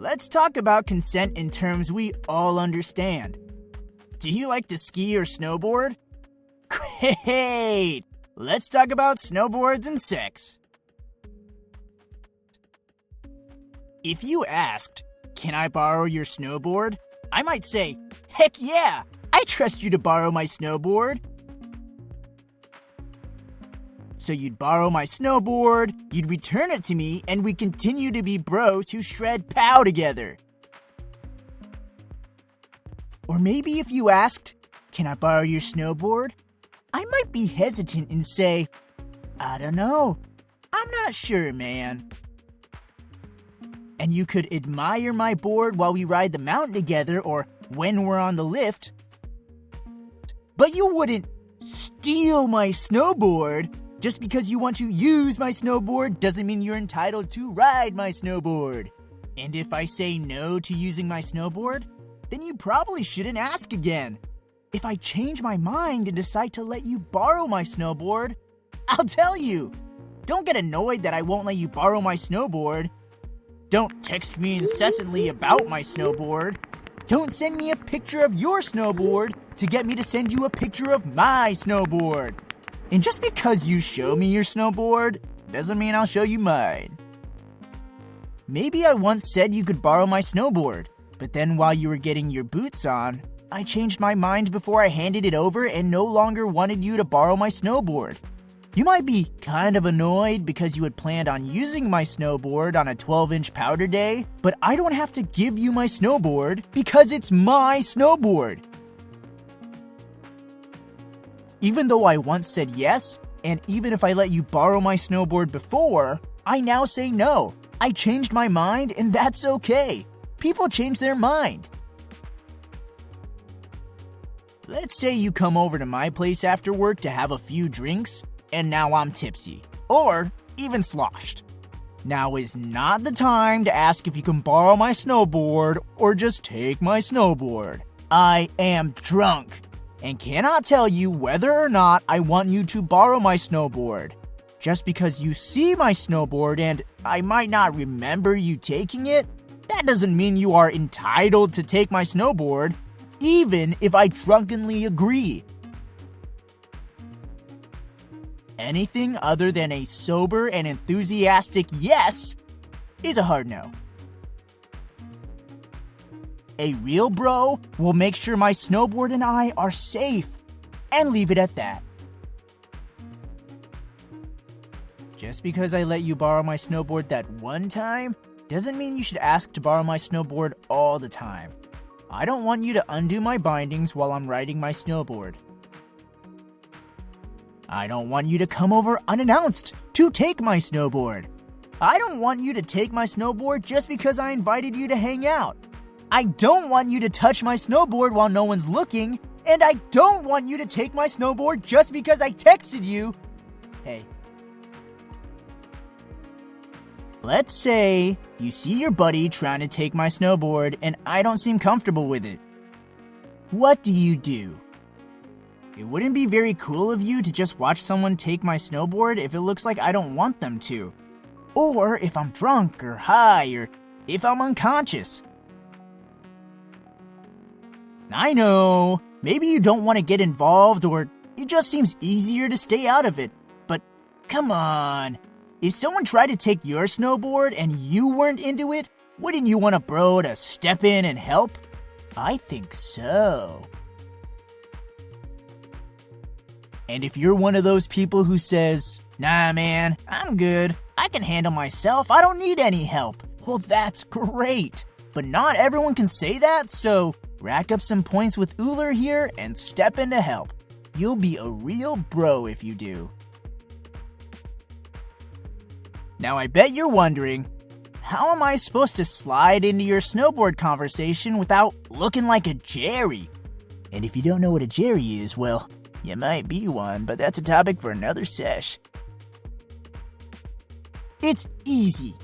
Let's talk about consent in terms we all understand. Do you like to ski or snowboard? Great! Let's talk about snowboards and sex. If you asked, "Can I borrow your snowboard?" I might say, "Heck yeah! I trust you to borrow my snowboard." So you'd borrow my snowboard, you'd return it to me, and we continue to be bros who shred pow together. Or maybe if you asked, "Can I borrow your snowboard?" I might be hesitant and say, "I don't know. I'm not sure, man." And you could admire my board while we ride the mountain together or when we're on the lift. But you wouldn't steal my snowboard. Just because you want to use my snowboard doesn't mean you're entitled to ride my snowboard. And if I say no to using my snowboard, then you probably shouldn't ask again. If I change my mind and decide to let you borrow my snowboard, I'll tell you. Don't get annoyed that I won't let you borrow my snowboard. Don't text me incessantly about my snowboard. Don't send me a picture of your snowboard to get me to send you a picture of my snowboard. And just because you show me your snowboard doesn't mean I'll show you mine. Maybe I once said you could borrow my snowboard, but then while you were getting your boots on, I changed my mind before I handed it over and no longer wanted you to borrow my snowboard. You might be kind of annoyed because you had planned on using my snowboard on a 12-inch powder day, but I don't have to give you my snowboard because it's my snowboard. Even though I once said yes, and even if I let you borrow my snowboard before, I now say no. I changed my mind, and that's okay. People change their mind. Let's say you come over to my place after work to have a few drinks, and now I'm tipsy, or even sloshed. Now is not the time to ask if you can borrow my snowboard or just take my snowboard. I am drunk and cannot tell you whether or not I want you to borrow my snowboard. Just because you see my snowboard and I might not remember you taking it, that doesn't mean you are entitled to take my snowboard, even if I drunkenly agree. Anything other than a sober and enthusiastic yes is a hard no. A real bro will make sure my snowboard and I are safe, and leave it at that. Just because I let you borrow my snowboard that one time, doesn't mean you should ask to borrow my snowboard all the time. I don't want you to undo my bindings while I'm riding my snowboard. I don't want you to come over unannounced to take my snowboard. I don't want you to take my snowboard just because I invited you to hang out. I don't want you to touch my snowboard while no one's looking, and I don't want you to take my snowboard just because I texted you, "Hey." Let's say you see your buddy trying to take my snowboard and I don't seem comfortable with it. What do you do? It wouldn't be very cool of you to just watch someone take my snowboard if it looks like I don't want them to. Or if I'm drunk or high or if I'm unconscious. I know, maybe you don't want to get involved or it just seems easier to stay out of it, but come on. If someone tried to take your snowboard and you weren't into it, wouldn't you want a bro to step in and help? I think so. And if you're one of those people who says, "Nah man, I'm good, I can handle myself, I don't need any help," well that's great. But not everyone can say that, so rack up some points with Uller here and step in to help. You'll be a real bro if you do. Now I bet you're wondering, how am I supposed to slide into your snowboard conversation without looking like a Jerry? And if you don't know what a Jerry is, well, you might be one, but that's a topic for another sesh. It's easy.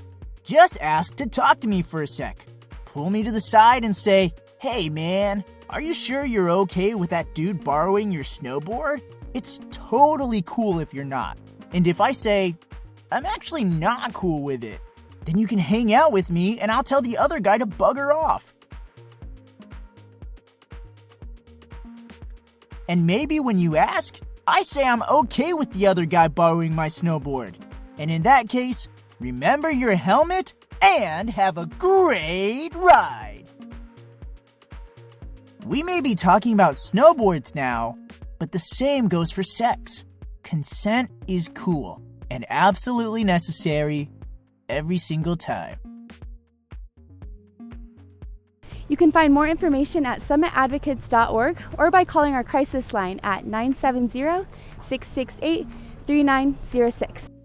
Just ask to talk to me for a sec. Pull me to the side and say, "Hey man, are you sure you're okay with that dude borrowing your snowboard?" It's totally cool if you're not. And if I say, "I'm actually not cool with it," Then you can hang out with me and I'll tell the other guy to bugger off. And maybe when you ask, I say I'm okay with the other guy borrowing my snowboard. And in that case, remember your helmet and have a great ride. We may be talking about snowboards now, but the same goes for sex. Consent is cool and absolutely necessary every single time. You can find more information at summitadvocates.org or by calling our crisis line at 970-668-3906.